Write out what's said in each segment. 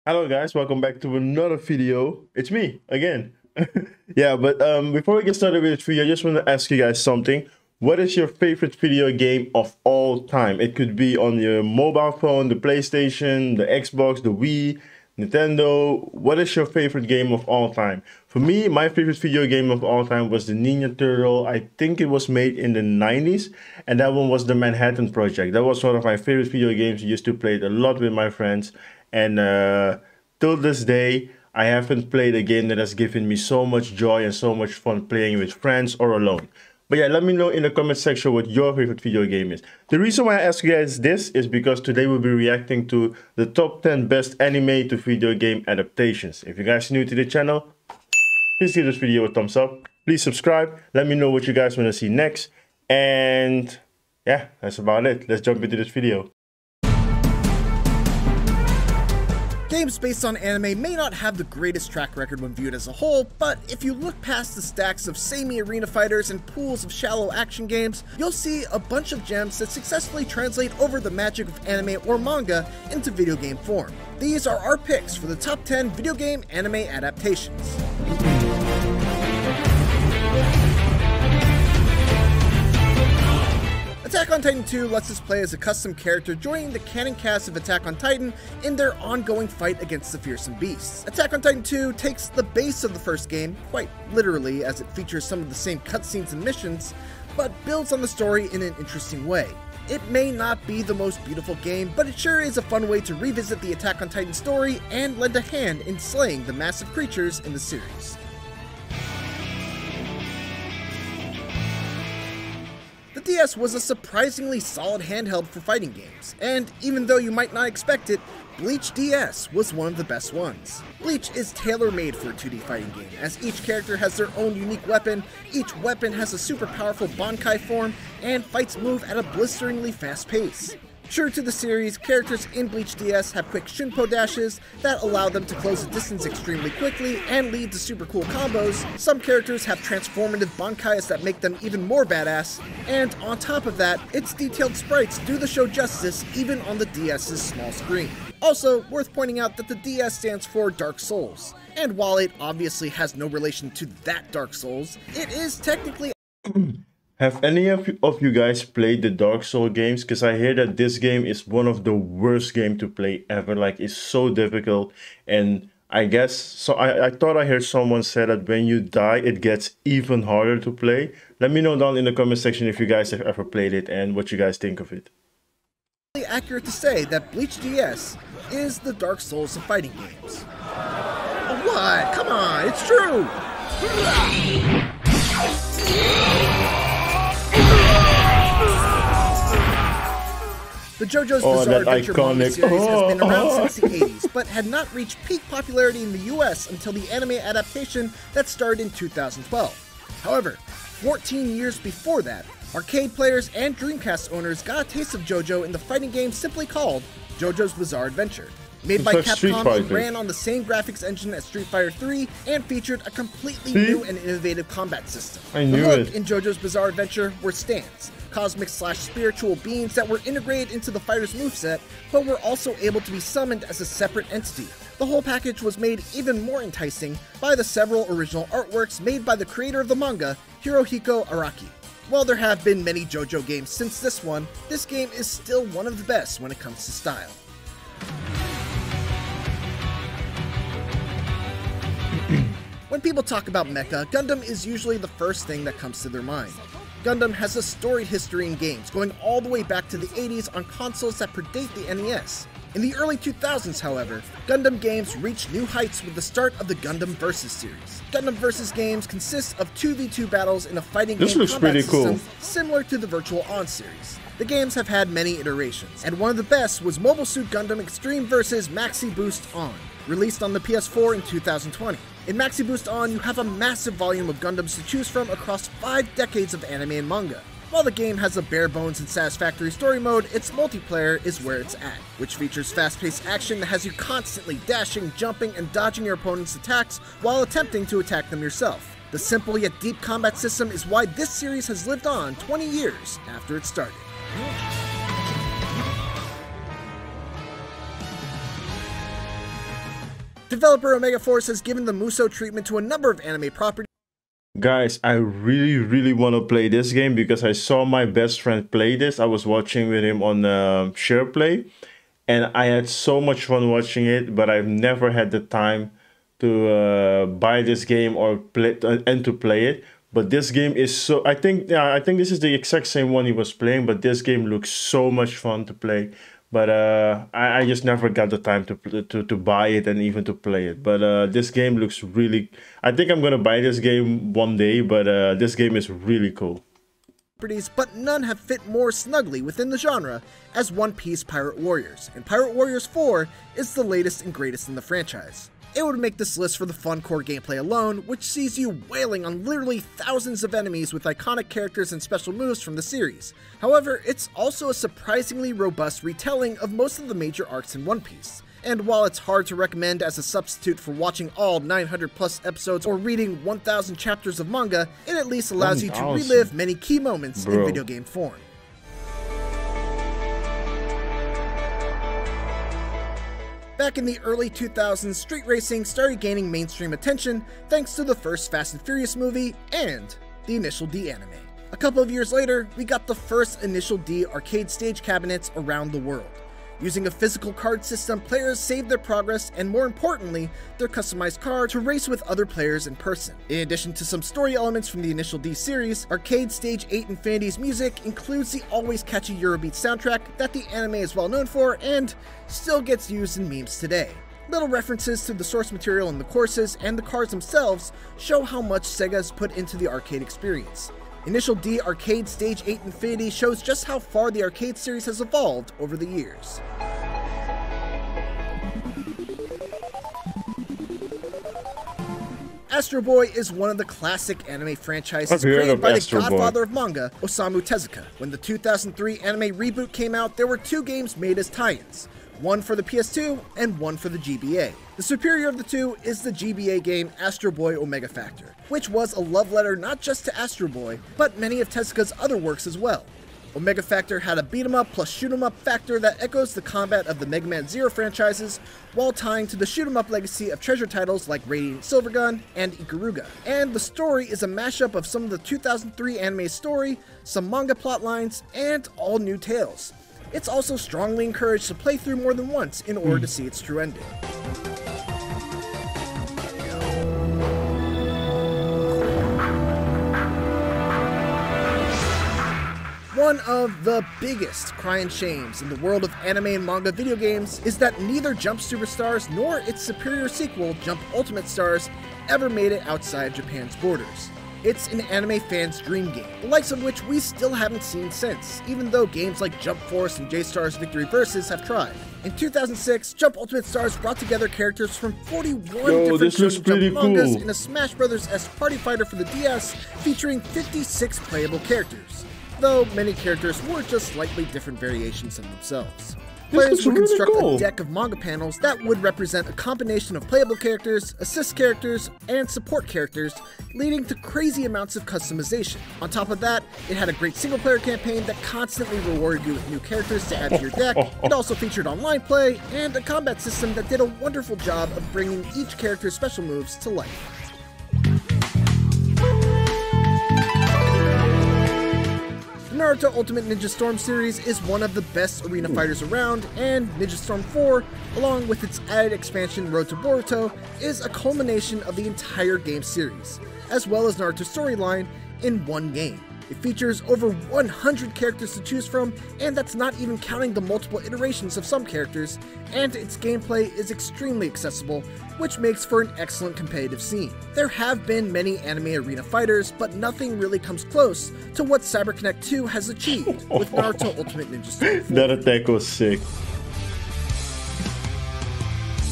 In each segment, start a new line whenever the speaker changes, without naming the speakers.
Hello guys, welcome back to another video. It's me again. Yeah, but before we get started with this video, I just want to ask you guys something. What is your favorite video game of all time? It could be on your mobile phone, the PlayStation, the Xbox, the Wii, Nintendo. What is your favorite game of all time? For me, my favorite video game of all time was the Ninja Turtle. I think it was made in the 90s, and that one was the Manhattan Project. That was one of my favorite video games. I used to play it a lot with my friends. And till this day, I haven't played a game that has given me so much joy and so much fun playing with friends or alone. But yeah, let me know in the comment section what your favorite video game is. The reason why I ask you guys this is because today we'll be reacting to the top 10 best anime to video game adaptations. If you guys are new to the channel, please give this video a thumbs up. Please subscribe. Let me know what you guys want to see next. And yeah, that's about it. Let's jump into this video.
Games based on anime may not have the greatest track record when viewed as a whole, but if you look past the stacks of samey arena fighters and pools of shallow action games, you'll see a bunch of gems that successfully translate over the magic of anime or manga into video game form. These are our picks for the top 10 video game anime adaptations. Attack on Titan 2 lets us play as a custom character joining the canon cast of Attack on Titan in their ongoing fight against the fearsome beasts. Attack on Titan 2 takes the base of the first game, quite literally as it features some of the same cutscenes and missions, but builds on the story in an interesting way. It may not be the most beautiful game, but it sure is a fun way to revisit the Attack on Titan story and lend a hand in slaying the massive creatures in the series. The DS was a surprisingly solid handheld for fighting games, and even though you might not expect it, Bleach DS was one of the best ones. Bleach is tailor-made for a 2D fighting game, as each character has their own unique weapon, each weapon has a super powerful Bankai form, and fights move at a blisteringly fast pace. True to the series, characters in Bleach DS have quick Shunpo dashes that allow them to close the distance extremely quickly and lead to super cool combos. Some characters have transformative Bankais that make them even more badass, and on top of that, its detailed sprites do the show justice even on the DS's small screen. Also, worth pointing out that the DS stands for Dark Souls, and while it obviously has no relation to that Dark Souls, it is technically
Have any of you guys played the Dark Souls games? Because I hear that this game is one of the worst games to play ever. Like, it's so difficult. And I guess, so I thought I heard someone say that when you die, it gets even harder to play. Let me know down in the comment section if you guys have ever played it and what you guys think of it.
Accurate to say that Bleach DS is the Dark Souls of fighting games. What? Come on, it's true! The JoJo's Bizarre Adventure manga series has been around since the 80s, but had not reached peak popularity in the US until the anime adaptation that started in 2012. However, 14 years before that, arcade players and Dreamcast owners got a taste of JoJo in the fighting game simply called JoJo's Bizarre Adventure. Made by Capcom, it ran on the same graphics engine as Street Fighter 3 and featured a completely new and innovative combat system. The hook in JoJo's Bizarre Adventure were stands, cosmic/spiritual beings that were integrated into the fighter's moveset, but were also able to be summoned as a separate entity. The whole package was made even more enticing by the several original artworks made by the creator of the manga, Hirohiko Araki. While there have been many JoJo games since this one, this game is still one of the best when it comes to style. When people talk about mecha, Gundam is usually the first thing that comes to their mind. Gundam has a storied history in games, going all the way back to the 80s on consoles that predate the NES. In the early 2000s, however, Gundam games reached new heights with the start of the Gundam Versus series. Gundam Versus games consist of 2v2 battles in a fighting game combat system similar to the Virtual On series. The games have had many iterations, and one of the best was Mobile Suit Gundam Extreme vs. Maxi Boost On, released on the PS4 in 2020. In Maxi Boost On, you have a massive volume of Gundams to choose from across 5 decades of anime and manga. While the game has a bare-bones and satisfactory story mode, its multiplayer is where it's at, which features fast-paced action that has you constantly dashing, jumping, and dodging your opponent's attacks while attempting to attack them yourself. The simple yet deep combat system is why this series has lived on 20 years after it started. Developer Omega Force has given the Muso treatment to a number of anime properties.
Guys, I really want to play this game because I saw my best friend play this. I was watching with him on SharePlay, and I had so much fun watching it, but I've never had the time to buy this game or play and to play it. But this game is so, I think this is the exact same one he was playing, but this game looks so much fun to play. But I just never got the time to buy it and even to play it. But this game looks really, I think I'm gonna buy this game one day, but this game is really cool.
But none have fit more snugly within the genre as One Piece Pirate Warriors, and Pirate Warriors 4 is the latest and greatest in the franchise. It would make this list for the fun core gameplay alone, which sees you wailing on literally thousands of enemies with iconic characters and special moves from the series. However, it's also a surprisingly robust retelling of most of the major arcs in One Piece. And while it's hard to recommend as a substitute for watching all 900 plus episodes or reading 1,000 chapters of manga, it at least allows you to relive many key moments in video game form. Back in the early 2000s, street racing started gaining mainstream attention thanks to the first Fast and Furious movie and the Initial D anime. A couple of years later, we got the first Initial D arcade stage cabinets around the world. Using a physical card system, players saved their progress and, more importantly, their customized car to race with other players in person. In addition to some story elements from the Initial D series, Arcade Stage 8 Infinity's music includes the always catchy Eurobeat soundtrack that the anime is well known for and still gets used in memes today. Little references to the source material in the courses and the cars themselves show how much Sega has put into the arcade experience. Initial D Arcade Stage 8 Infinity shows just how far the arcade series has evolved over the years. Astro Boy is one of the classic anime franchises created by the godfather of manga, Osamu Tezuka. When the 2003 anime reboot came out, there were two games made as tie-ins, one for the PS2 and one for the GBA. The superior of the two is the GBA game Astro Boy Omega Factor, which was a love letter not just to Astro Boy, but many of Tezuka's other works as well. Omega Factor had a beat-em-up plus shoot-em-up factor that echoes the combat of the Mega Man Zero franchises, while tying to the shoot-em-up legacy of treasure titles like Radiant Silvergun and Ikaruga. And the story is a mashup of some of the 2003 anime story, some manga plotlines, and all new tales. It's also strongly encouraged to play through more than once in order to see its true ending. One of the biggest crying shames in the world of anime and manga video games is that neither Jump Superstars nor its superior sequel, Jump Ultimate Stars, ever made it outside Japan's borders. It's an anime fan's dream game, the likes of which we still haven't seen since, even though games like Jump Force and J-Star's Victory Versus have tried. In 2006, Jump Ultimate Stars brought together characters from 41 different Jump mangas in a Smash Bros.-esque party fighter for the DS, featuring 56 playable characters, though many characters were just slightly different variations of themselves. Players would construct a deck of manga panels that would represent a combination of playable characters, assist characters, and support characters, leading to crazy amounts of customization. On top of that, it had a great single-player campaign that constantly rewarded you with new characters to add to your deck. It also featured online play, and a combat system that did a wonderful job of bringing each character's special moves to life. The Naruto Ultimate Ninja Storm series is one of the best arena fighters around, and Ninja Storm 4, along with its added expansion Road to Boruto, is a culmination of the entire game series, as well as Naruto's storyline, in one game. It features over 100 characters to choose from, and that's not even counting the multiple iterations of some characters, and its gameplay is extremely accessible, which makes for an excellent competitive scene. There have been many anime arena fighters, but nothing really comes close to what CyberConnect 2 has achieved with Naruto Ultimate Ninja Storm 4.
That attack was sick.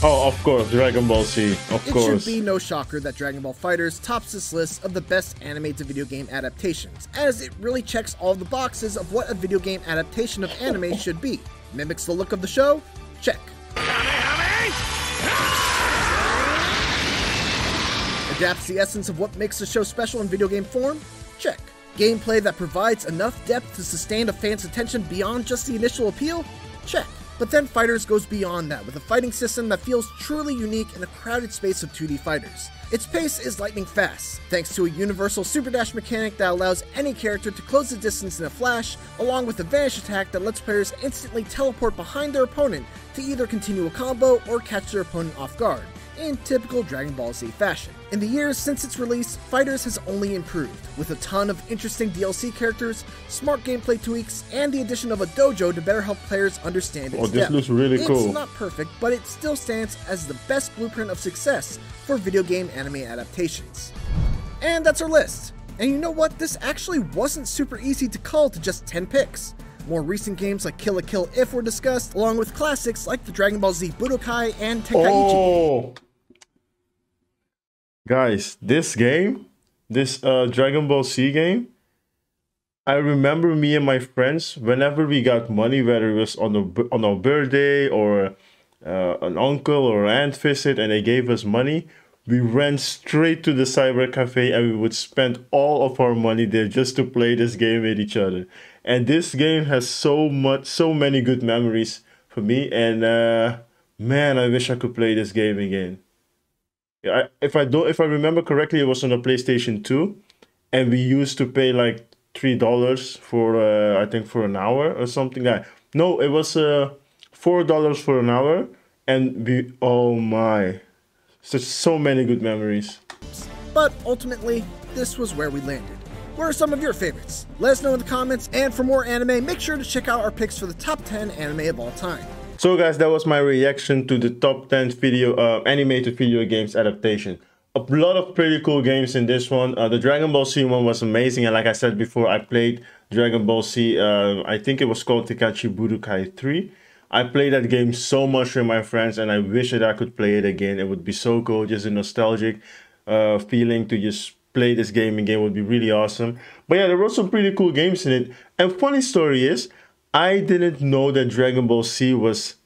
Oh, of course, Dragon Ball Z, of course.
It should be no shocker that Dragon Ball FighterZ tops this list of the best anime to video game adaptations, as it really checks all the boxes of what a video game adaptation of anime should be. Mimics the look of the show? Check. Adapts the essence of what makes the show special in video game form? Check. Gameplay that provides enough depth to sustain a fan's attention beyond just the initial appeal? Check. But then FighterZ goes beyond that with a fighting system that feels truly unique in a crowded space of 2D fighters. Its pace is lightning fast, thanks to a universal super dash mechanic that allows any character to close the distance in a flash, along with a vanish attack that lets players instantly teleport behind their opponent to either continue a combo or catch their opponent off guard, in typical Dragon Ball Z fashion. In the years since its release, FighterZ has only improved, with a ton of interesting DLC characters, smart gameplay tweaks, and the addition of a dojo to better help players understand its
this
depth.
looks really cool.
It's not perfect, but it still stands as the best blueprint of success for video game anime adaptations. And that's our list. And you know what? This actually wasn't super easy to cull to just 10 picks. More recent games like Kill la Kill If were discussed, along with classics like the Dragon Ball Z Budokai and Tenkaichi.
Oh! Guys, this game, this Dragon Ball Z game, I remember me and my friends, whenever we got money, whether it was on our birthday or an uncle or aunt visit and they gave us money, we ran straight to the cyber cafe and we would spend all of our money there just to play this game with each other. And this game has so many good memories for me. And man, I wish I could play this game again. If I remember correctly, it was on the PlayStation 2, and we used to pay like $3 for I think for an hour or something like. No, it was $4 for an hour, and we, oh my, so many good memories.
But ultimately, this was where we landed. What are some of your favorites? Let us know in the comments, and for more anime, make sure to check out our picks for the top 10 anime of all time.
So guys, that was my reaction to the top 10 animated video games adaptation. A lot of pretty cool games in this one. The Dragon Ball Z one was amazing, and like I said before, I played Dragon Ball Z, I think it was called Tenkaichi Budokai 3. I played that game so much with my friends, and I wish that I could play it again. It would be so cool, just a nostalgic feeling to just play this game again would be really awesome. But yeah, there were some pretty cool games in it. And funny story is, I didn't know that Dragon Ball Z was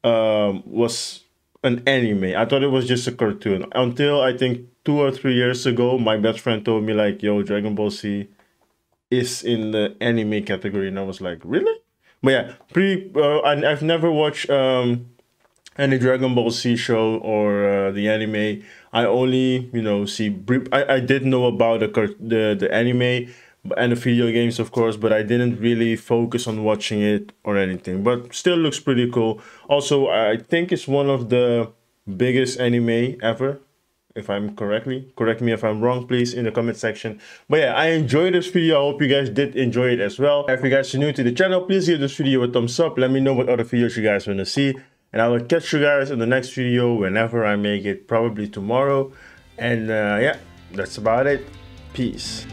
an anime. I thought it was just a cartoon until I think 2 or 3 years ago. My best friend told me like, "Yo, Dragon Ball Z is in the anime category," and I was like, "Really?" But yeah, I've never watched any Dragon Ball Z show or the anime. I only see. I did know about the anime and the video games, of course, but I didn't really focus on watching it or anything. But still looks pretty cool. Also, I think it's one of the biggest anime ever, if I'm correct me if I'm wrong, please, in the comment section. But yeah, I enjoyed this video. I hope you guys did enjoy it as well. If you guys are new to the channel, please give this video a thumbs up. Let me know what other videos you guys want to see, and I will catch you guys in the next video whenever I make it, probably tomorrow. And yeah, that's about it. Peace.